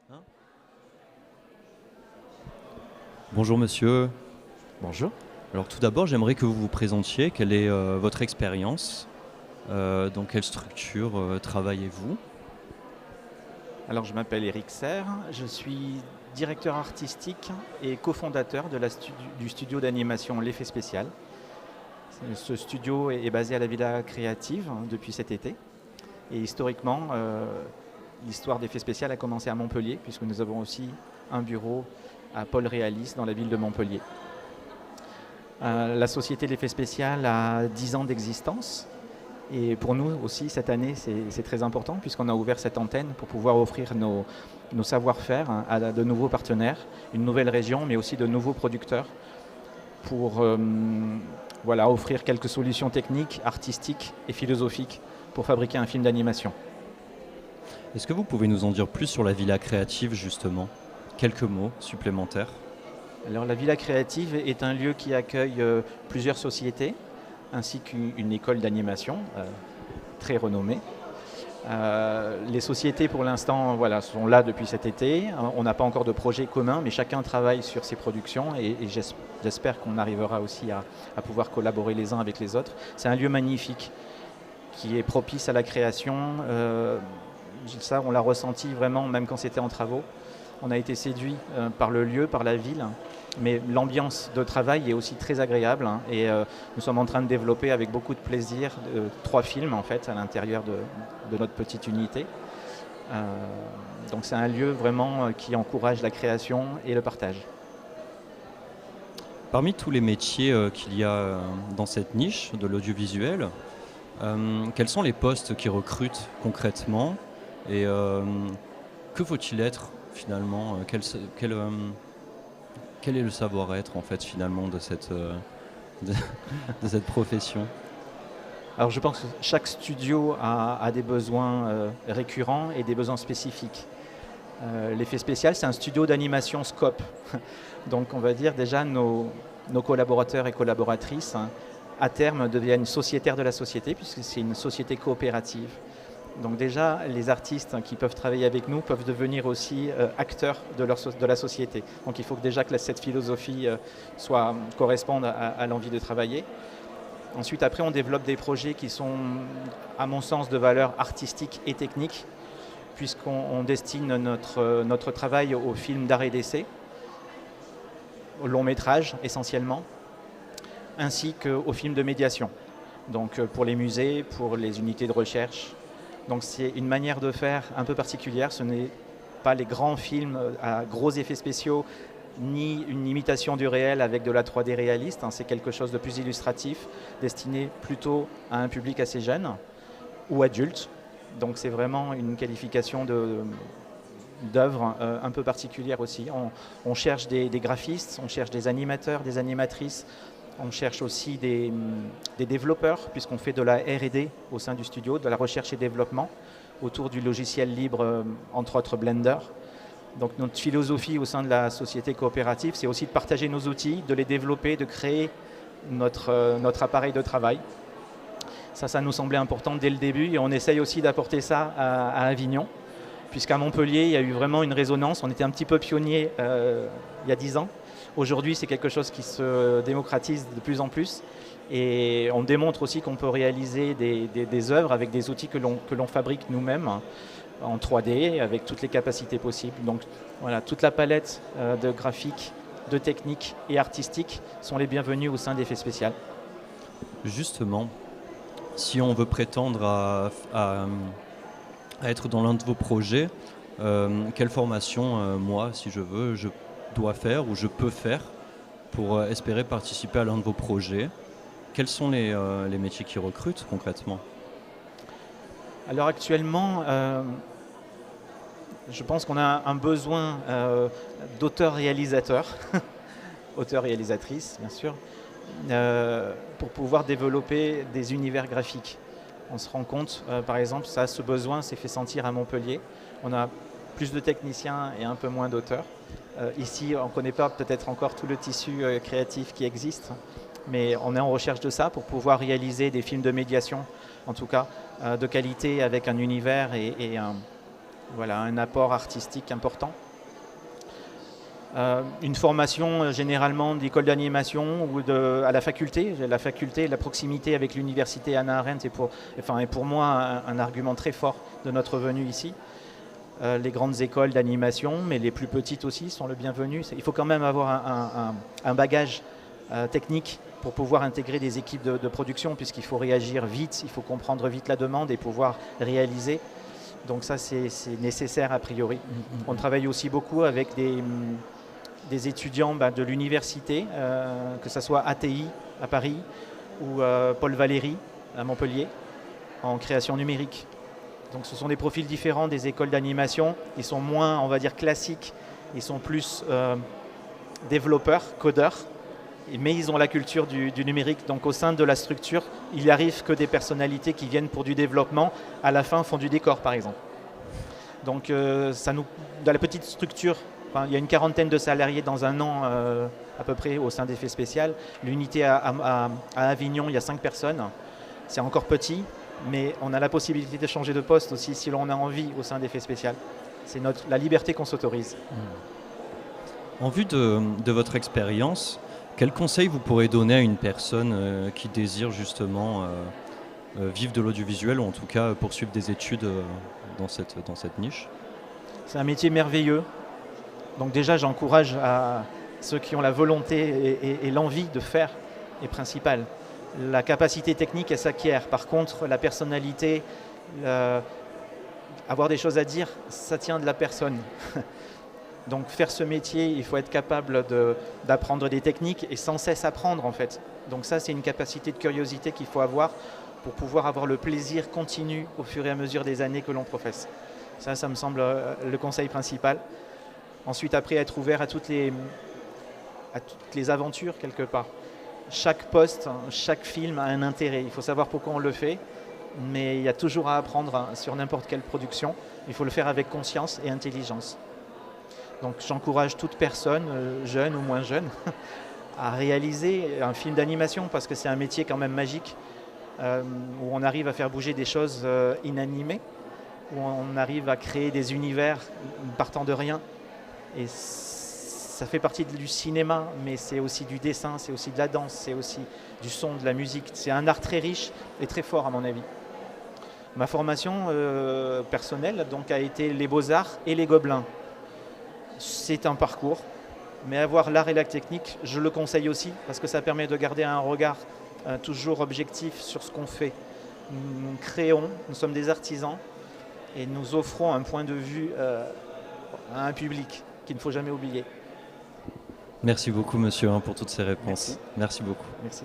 Hein. Bonjour monsieur. Bonjour. Alors tout d'abord, j'aimerais que vous vous présentiez. Quelle est votre expérience? Dans quelle structure travaillez-vous? Alors je m'appelle Eric Serre, je suis directeur artistique et cofondateur du studio d'animation L'Effet Spécial. Ce studio est basé à la Villa Créative depuis cet été. Et historiquement, l'histoire d'Effet Spécial a commencé à Montpellier, puisque nous avons aussi un bureau à Paul Réalis dans la ville de Montpellier. La société L'Effet Spécial a 10 ans d'existence. Et pour nous aussi, cette année, c'est très important puisqu'on a ouvert cette antenne pour pouvoir offrir nos savoir-faire à de nouveaux partenaires, une nouvelle région, mais aussi de nouveaux producteurs pour offrir quelques solutions techniques, artistiques et philosophiques pour fabriquer un film d'animation. Est-ce que vous pouvez nous en dire plus sur la Villa Créative, justement? Quelques mots supplémentaires. Alors, la Villa Créative est un lieu qui accueille plusieurs sociétés, ainsi qu'une école d'animation très renommée. Les sociétés, pour l'instant, sont là depuis cet été. On n'a pas encore de projet commun, mais chacun travaille sur ses productions et j'espère qu'on arrivera aussi à pouvoir collaborer les uns avec les autres. C'est un lieu magnifique qui est propice à la création. Ça, on l'a ressenti vraiment, même quand c'était en travaux. On a été séduit par le lieu, par la ville. Mais l'ambiance de travail est aussi très agréable et nous sommes en train de développer avec beaucoup de plaisir 3 films en fait à l'intérieur de notre petite unité. Donc c'est un lieu vraiment qui encourage la création et le partage. Parmi tous les métiers qu'il y a dans cette niche de l'audiovisuel, quels sont les postes qui recrutent concrètement et que faut-il être finalement? Quel est le savoir-être en fait finalement de cette profession? Alors je pense que chaque studio a des besoins récurrents et des besoins spécifiques. L'Effet Spécial, c'est un studio d'animation scope. Donc on va dire déjà nos collaborateurs et collaboratrices à terme deviennent sociétaires de la société puisque c'est une société coopérative. Donc déjà, les artistes qui peuvent travailler avec nous peuvent devenir aussi acteurs de la société. Donc il faut déjà que cette philosophie corresponde à l'envie de travailler. Ensuite, après, on développe des projets qui sont, à mon sens, de valeur artistique et technique, puisqu'on destine notre travail aux films d'art et d'essai, aux longs métrages essentiellement, ainsi qu'aux films de médiation. Donc pour les musées, pour les unités de recherche. Donc c'est une manière de faire un peu particulière. Ce n'est pas les grands films à gros effets spéciaux, ni une imitation du réel avec de la 3D réaliste. C'est quelque chose de plus illustratif, destiné plutôt à un public assez jeune ou adulte. Donc c'est vraiment une qualification d'œuvre un peu particulière aussi. On cherche des graphistes, on cherche des animateurs, des animatrices. On cherche aussi des développeurs, puisqu'on fait de la R&D au sein du studio, de la recherche et développement, autour du logiciel libre, entre autres Blender. Donc notre philosophie au sein de la société coopérative, c'est aussi de partager nos outils, de les développer, de créer notre appareil de travail. Ça nous semblait important dès le début, et on essaye aussi d'apporter ça à Avignon, puisqu'à Montpellier, il y a eu vraiment une résonance. On était un petit peu pionniers il y a 10 ans. Aujourd'hui, c'est quelque chose qui se démocratise de plus en plus et on démontre aussi qu'on peut réaliser des œuvres avec des outils que l'on fabrique nous-mêmes en 3D avec toutes les capacités possibles. Donc voilà, toute la palette de graphiques, de techniques et artistiques sont les bienvenus au sein d'Effet Spécial. Justement, si on veut prétendre à être dans l'un de vos projets, quelle formation, moi, si je veux, je dois faire ou je peux faire pour espérer participer à l'un de vos projets? Quels sont les métiers qui recrutent concrètement? Alors actuellement, je pense qu'on a un besoin d'auteurs-réalisateurs, auteurs-réalisatrices bien sûr, pour pouvoir développer des univers graphiques. On se rend compte, par exemple, ce besoin s'est fait sentir à Montpellier. On a plus de techniciens et un peu moins d'auteurs. Ici, on ne connaît pas peut-être encore tout le tissu créatif qui existe, mais on est en recherche de ça pour pouvoir réaliser des films de médiation, en tout cas de qualité, avec un univers et Voilà, un apport artistique important. Une formation généralement d'école d'animation ou à la faculté. La faculté, la proximité avec l'université Hannah Arendt est pour moi un argument très fort de notre venue ici. Les grandes écoles d'animation, mais les plus petites aussi, sont le bienvenu. Il faut quand même avoir un bagage technique pour pouvoir intégrer des équipes de production, puisqu'il faut réagir vite, il faut comprendre vite la demande et pouvoir réaliser. Donc ça, c'est nécessaire a priori. On travaille aussi beaucoup avec des étudiants de l'université, que ce soit ATI à Paris ou Paul Valéry à Montpellier, en création numérique. Donc ce sont des profils différents des écoles d'animation. Ils sont moins, on va dire, classiques. Ils sont plus développeurs, codeurs, mais ils ont la culture du numérique. Donc au sein de la structure, il arrive que des personnalités qui viennent pour du développement, à la fin font du décor par exemple. Donc dans la petite structure, il y a une quarantaine de salariés dans un an à peu près au sein d'Effets Spécial. L'unité à Avignon, il y a 5 personnes. C'est encore petit, mais on a la possibilité de changer de poste aussi si l'on a envie au sein d'Effets Spécial. C'est la liberté qu'on s'autorise. En vue de votre expérience, quel conseil vous pourrez donner à une personne qui désire justement vivre de l'audiovisuel ou en tout cas poursuivre des études dans cette niche? C'est un métier merveilleux. Donc déjà, j'encourage à ceux qui ont la volonté et l'envie de faire est principal. La capacité technique, elle s'acquiert. Par contre, la personnalité, avoir des choses à dire, ça tient de la personne. Donc faire ce métier, il faut être capable d'apprendre des techniques et sans cesse apprendre en fait. Donc ça, c'est une capacité de curiosité qu'il faut avoir pour pouvoir avoir le plaisir continu au fur et à mesure des années que l'on professe. Ça me semble le conseil principal. Ensuite, après, être ouvert à toutes les aventures quelque part. Chaque poste, chaque film a un intérêt. Il faut savoir pourquoi on le fait, mais il y a toujours à apprendre sur n'importe quelle production. Il faut le faire avec conscience et intelligence. Donc j'encourage toute personne, jeune ou moins jeune, à réaliser un film d'animation parce que c'est un métier quand même magique où on arrive à faire bouger des choses inanimées, où on arrive à créer des univers partant de rien. Et ça fait partie du cinéma, mais c'est aussi du dessin, c'est aussi de la danse, c'est aussi du son, de la musique. C'est un art très riche et très fort à mon avis. Ma formation personnelle donc, a été les Beaux-Arts et les Gobelins. C'est un parcours, mais avoir l'art et la technique, je le conseille aussi parce que ça permet de garder un regard toujours objectif sur ce qu'on fait. Nous créons, nous sommes des artisans et nous offrons un point de vue à un public qu'il ne faut jamais oublier. Merci beaucoup, monsieur, pour toutes ces réponses. Merci beaucoup. Merci.